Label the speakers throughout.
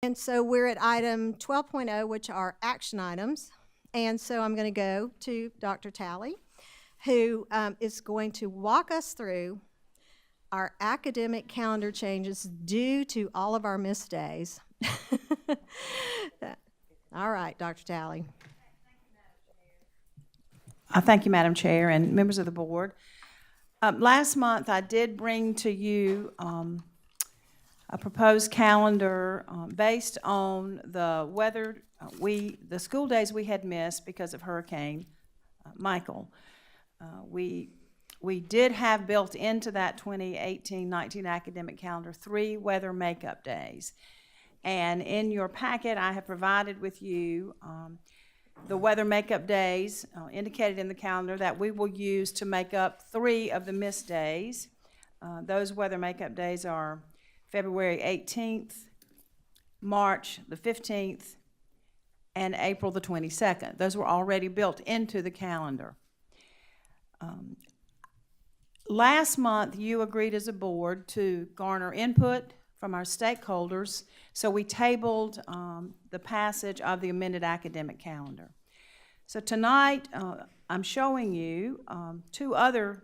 Speaker 1: And so we're at item 12.0, which are action items. And so I'm going to go to Dr. Talley, who is going to walk us through our academic calendar changes due to all of our missed days. All right, Dr. Talley.
Speaker 2: Thank you, Madam Chair and members of the board. Last month, I did bring to you a proposed calendar based on the weather, the school days we had missed because of Hurricane Michael. We did have built into that 2018-19 academic calendar 3 weather makeup days. And in your packet, I have provided with you the weather makeup days indicated in the calendar that we will use to make up 3 of the missed days. Those weather makeup days are February 18th, March the 15th, and April the 22nd. Those were already built into the calendar. Last month, you agreed as a board to garner input from our stakeholders, so we tabled the passage of the amended academic calendar. So tonight, I'm showing you 2 other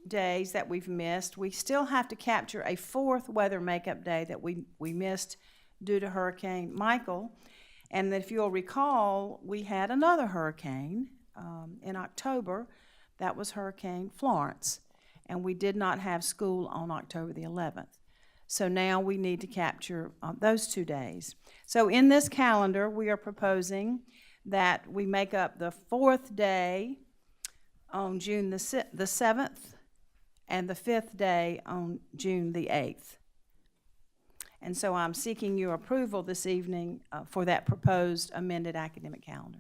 Speaker 2: days that we've missed. We still have to capture a 4th weather makeup day that we missed due to Hurricane Michael. And if you'll recall, we had another hurricane in October. That was Hurricane Florence. And we did not have school on October the 11th. So now we need to capture those 2 days. So in this calendar, we are proposing that we make up the 4th day on June the 7th and the 5th day on June the 8th. And so I'm seeking your approval this evening for that proposed amended academic calendar.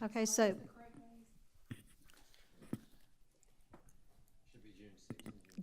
Speaker 1: Okay, so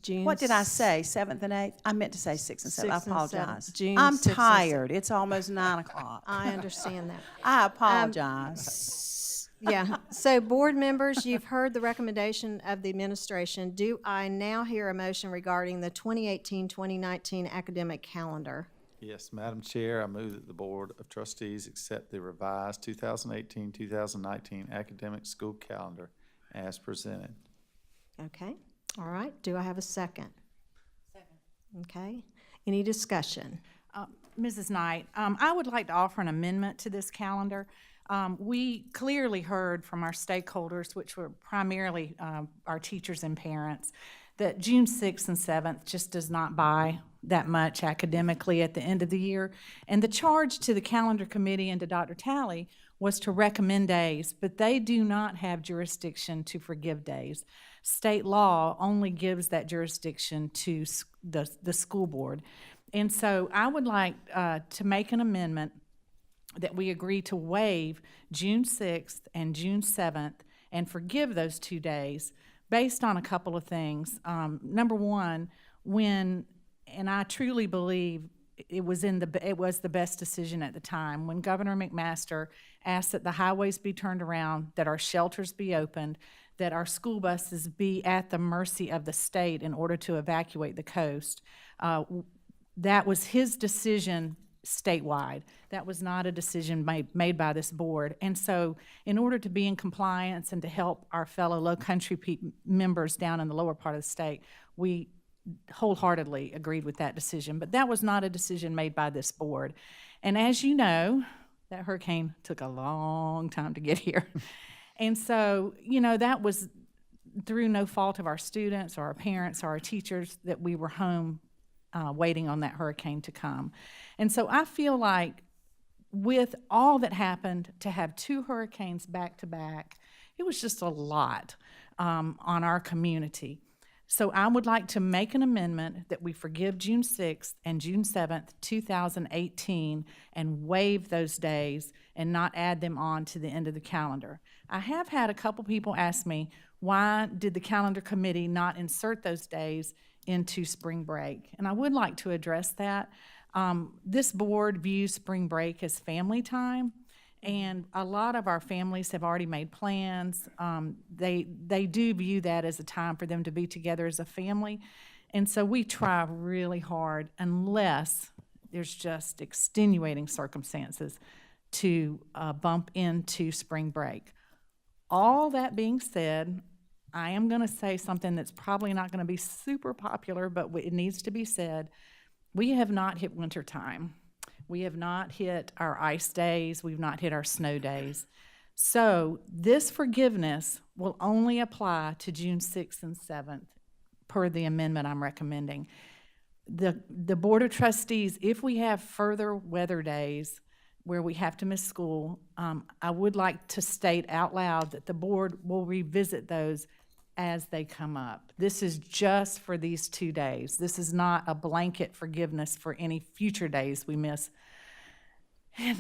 Speaker 1: June.
Speaker 2: What did I say, 7th and 8th? I meant to say 6th and 7th. I apologize.
Speaker 1: June
Speaker 2: I'm
Speaker 1: 6th and
Speaker 2: tired. It's almost 9 o'clock.
Speaker 1: I understand that.
Speaker 2: I apologize.
Speaker 1: Yeah. So board members, you've heard the recommendation of the administration. Do I now hear a motion regarding the 2018-2019 academic calendar?
Speaker 3: Yes, Madam Chair, I move that the Board of Trustees accept the revised 2018-2019 academic school calendar as presented.
Speaker 1: Okay. All right. Do I have a second? Second. Okay. Any discussion?
Speaker 4: Mrs. Knight, I would like to offer an amendment to this calendar. We clearly heard from our stakeholders, which were primarily our teachers and parents, that June 6th and 7th just does not buy that much academically at the end of the year. And the charge to the calendar committee and to Dr. Talley was to recommend days, but they do not have jurisdiction to forgive days. State law only gives that jurisdiction to the school board. And so I would like to make an amendment that we agree to waive June 6th and June 7th and forgive those 2 days based on a couple of things. Number one, and I truly believe it was the best decision at the time, when Governor McMaster asked that the highways be turned around, that our shelters be opened, that our school buses be at the mercy of the state in order to evacuate the coast. That was his decision statewide. That was not a decision made by this board. And so in order to be in compliance and to help our fellow low country members down in the lower part of the state, we wholeheartedly agreed with that decision. But that was not a decision made by this board. And as you know, that hurricane took a long time to get here. And so, that was through no fault of our students or our parents or our teachers that we were home waiting on that hurricane to come. And so I feel like with all that happened, to have 2 hurricanes back to back, it was just a lot on our community. So I would like to make an amendment that we forgive June 6th and June 7th, 2018, and waive those days and not add them on to the end of the calendar. I have had a couple people ask me, why did the calendar committee not insert those days into spring break? And I would like to address that. This board views spring break as family time, and a lot of our families have already made plans. They do view that as a time for them to be together as a family, and so we try really hard, unless there's just extenuating circumstances to bump into spring break. All that being said, I am going to say something that's probably not going to be super popular, but it needs to be said. We have not hit winter time. We have not hit our ice days. We've not hit our snow days. So this forgiveness will only apply to June 6th and 7th per the amendment I'm recommending. The Board of Trustees, if we have further weather days where we have to miss school, I would like to state out loud that the board will revisit those as they come up. This is just for these 2 days. This is not a blanket forgiveness for any future days we miss. And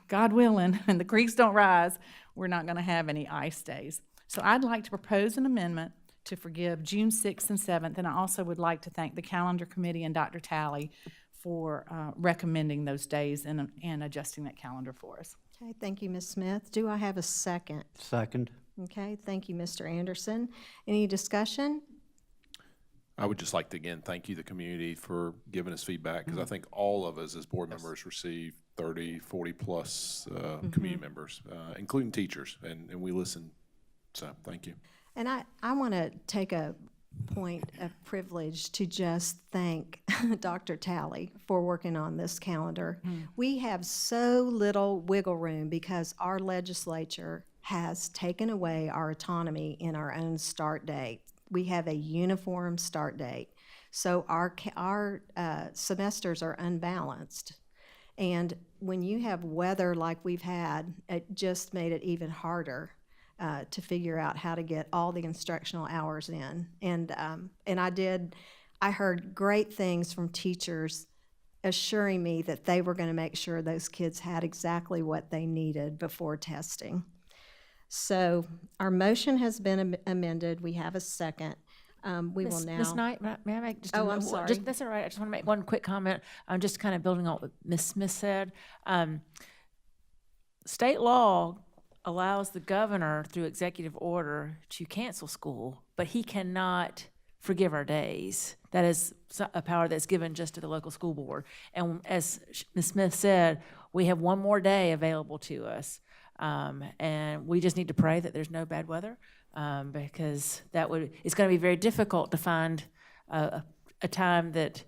Speaker 4: God willing, and the creeks don't rise, we're not going to have any ice days. So I'd like to propose an amendment to forgive June 6th and 7th, and I also would like to thank the Calendar Committee and Dr. Talley for recommending those days and adjusting that calendar for us.
Speaker 1: Okay, thank you, Ms. Smith. Do I have a second?
Speaker 5: Second.
Speaker 1: Okay, thank you, Mr. Anderson. Any discussion?
Speaker 6: I would just like to, again, thank you, the community, for giving us feedback, because I think all of us as board members receive 30, 40-plus community members, including teachers, and we listen. So, thank you.
Speaker 1: And I want to take a point of privilege to just thank Dr. Talley for working on this calendar. We have so little wiggle room because our legislature has taken away our autonomy in our own start date. We have a uniform start date. So our semesters are unbalanced. And when you have weather like we've had, it just made it even harder to figure out how to get all the instructional hours in. And I heard great things from teachers assuring me that they were going to make sure those kids had exactly what they needed before testing. So our motion has been amended. We have a second. We will now.
Speaker 7: Ms. Knight, may I make just
Speaker 1: Oh, I'm sorry.
Speaker 7: That's all right. I just want to make one quick comment. I'm just kind of building on what Ms. Smith said. State law allows the governor through executive order to cancel school, but he cannot forgive our days. That is a power that's given just to the local school board. And as Ms. Smith said, we have one more day available to us. And we just need to pray that there's no bad weather, because it's going to be very difficult to find a time that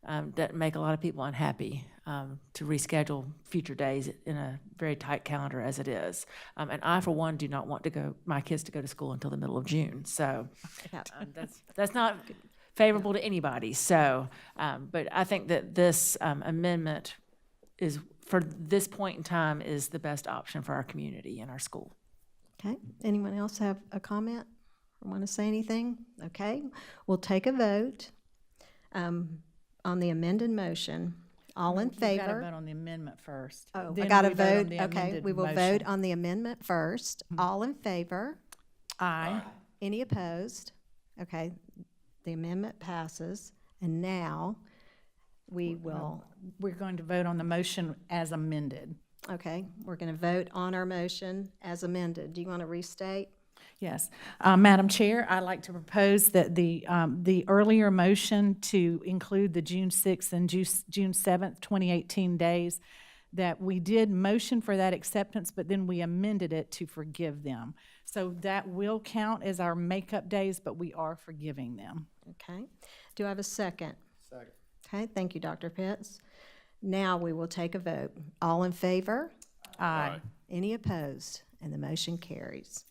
Speaker 7: doesn't make a lot of people unhappy, to reschedule future days in a very tight calendar as it is. And I, for one, do not want my kids to go to school until the middle of June. So that's not favorable to anybody. So, but I think that this amendment is, for this point in time, is the best option for our community and our school.
Speaker 1: Okay, anyone else have a comment or want to say anything? Okay, we'll take a vote on the amended motion. All in
Speaker 4: We've got to
Speaker 1: favor?
Speaker 4: vote on the amendment first.
Speaker 1: Oh, I
Speaker 4: Then
Speaker 1: got to
Speaker 4: we vote on
Speaker 1: vote.
Speaker 4: the
Speaker 1: Okay,
Speaker 4: amended
Speaker 1: we will
Speaker 4: motion.
Speaker 1: vote on the amendment first. All in favor?
Speaker 4: Aye.
Speaker 1: Any opposed? Okay, the amendment passes. And now we will,
Speaker 4: We're going to vote on the motion as amended.
Speaker 1: okay, we're going to vote on our motion as amended. Do you want to restate?
Speaker 4: Yes. Madam Chair, I'd like to propose that the earlier motion to include the June 6th and June 7th, 2018 days, that we did motion for that acceptance, but then we amended it to forgive them. So that will count as our makeup days, but we are forgiving them.
Speaker 1: Okay. Do I have a second? Second. Okay, thank you, Dr. Pitts. Now we will take a vote. All in favor?
Speaker 4: Aye.
Speaker 1: Any opposed? And the motion carries.